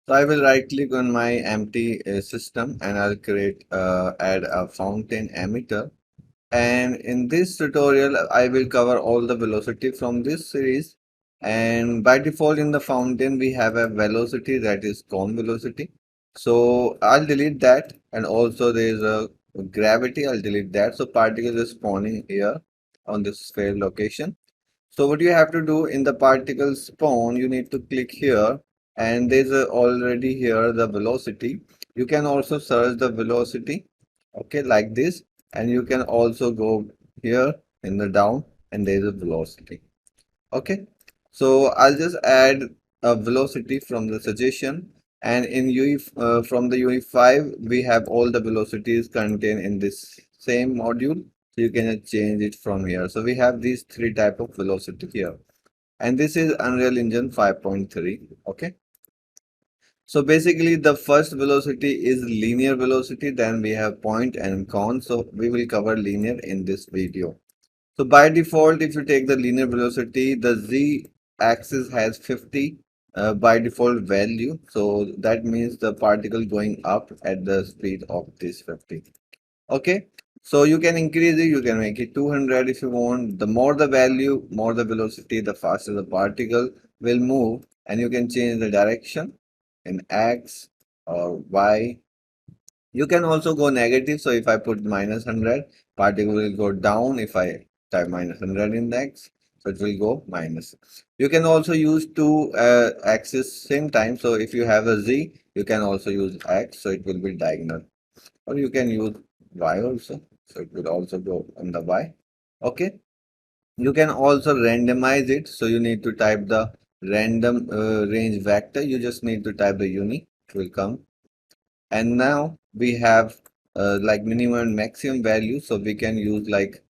So I will right click on my empty system and I'll add a fountain emitter. And in this tutorial, I will cover all the velocity from this series. And by default in the fountain, we have a velocity that is cone velocity. So I'll delete that. And also there is a gravity, I'll delete that. So particle is spawning here on this sphere location. So what you have to do in the particle spawn, you need to click here and there's already here the velocity. You can also search the velocity, okay, like this, and you can also go here in the down and there's a velocity. Okay, so I'll just add a velocity from the suggestion, and in from the UE5 we have all the velocities contained in this same module, so you can just change it from here. So we have these three type of velocity here, and this is Unreal Engine 5.3. Okay, so basically the first velocity is linear velocity, then we have point and cone. So we will cover linear in this video. So by default, if you take the linear velocity, the z axis has 50 by default value. So that means the particle going up at the speed of this 50. Okay. So you can increase it, you can make it 200 if you want. The more the value, more the velocity, the faster the particle will move. And you can change the direction in X or Y. You can also go negative. So if I put minus 100, particle will go down. If I type minus 100 in the X, so it will go minus. You can also use two axes same time. So if you have a Z, you can also use X, so it will be diagonal. Or you can use Y also, so it will also go on the Y. Okay. You can also randomize it. So you need to type the random range vector. You just need to type the uni. It will come. And now we have like minimum and maximum value, so we can use like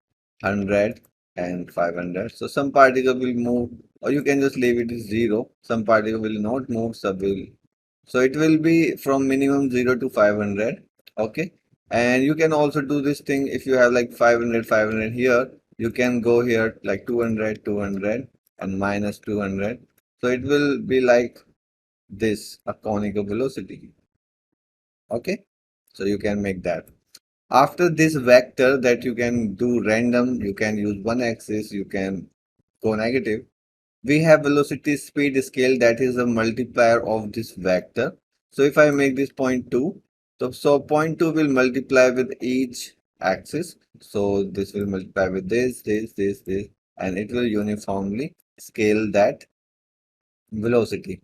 100 and 500. So some particle will move, or you can just leave it as 0. Some particle will not move, so it will be from minimum 0 to 500. Okay, and you can also do this thing. If you have like 500 here, you can go here like 200 and minus 200. So it will be like this, a conical velocity. Okay, so you can make that. After this vector that you can do random, you can use one axis, you can go negative. We have velocity speed scale, that is a multiplier of this vector. So if I make this 0.2, so 0.2 will multiply with each axis. So this will multiply with this, and it will uniformly scale that velocity.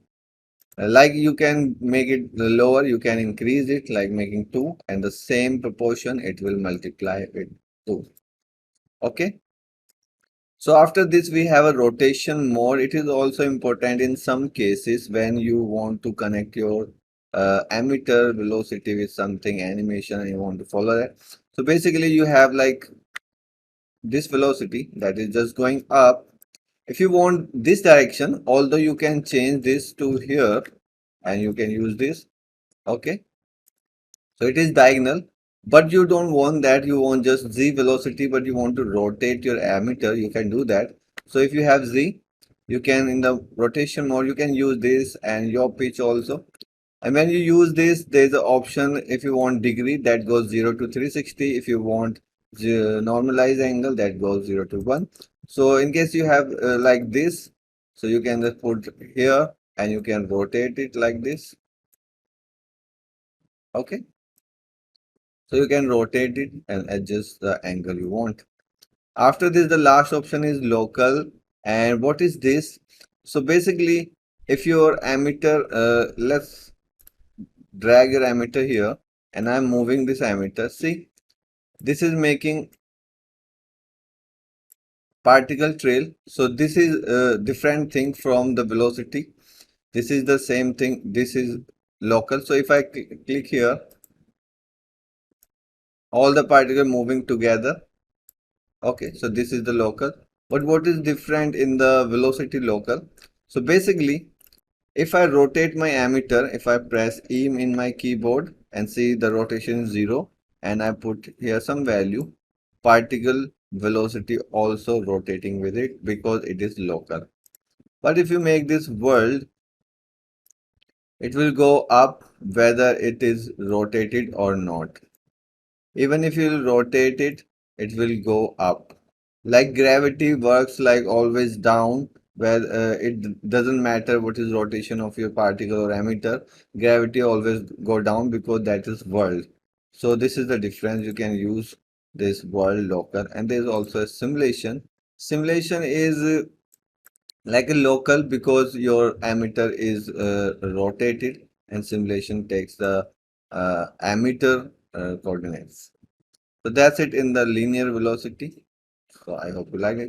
Like you can make it lower, you can increase it like making 2, and the same proportion it will multiply with 2. Okay. So after this we have a rotation mode. It is also important in some cases when you want to connect your emitter velocity with something animation and you want to follow that. So basically you have like this velocity that is just going up. If you want this direction, although you can change this to here and you can use this. Okay, so it is diagonal, but you don't want that. You want just z velocity, but you want to rotate your emitter. You can do that. So if you have z, you can in the rotation mode, you can use this and your pitch also. And when you use this, there's an option. If you want degree, that goes 0 to 360. If you want normalized angle, that goes 0 to 1. So in case you have like this, so you can just put here and you can rotate it like this. Okay. So you can rotate it and adjust the angle you want. After this, the last option is local. And what is this? So basically, if your emitter, let's drag your emitter here, and I'm moving this emitter. See, this is making particle trail. So this is a different thing from the velocity. This is the same thing. This is local. So if I click here, all the particles moving together. Okay, so this is the local. But what is different in the velocity local? So basically, if I rotate my emitter, if I press E in my keyboard and see the rotation is 0 and I put here some value, particle velocity also rotating with it because it is local. But if you make this world, It will go up whether it is rotated or not. Even if you rotate it, it will go up. Like gravity works like always down, where it doesn't matter what is rotation of your particle or emitter, gravity always go down because that is world. So this is the difference. You can use this world local, and there is also a simulation. Simulation is like a local because your emitter is rotated, and simulation takes the emitter coordinates. So that's it in the linear velocity. So I hope you like it.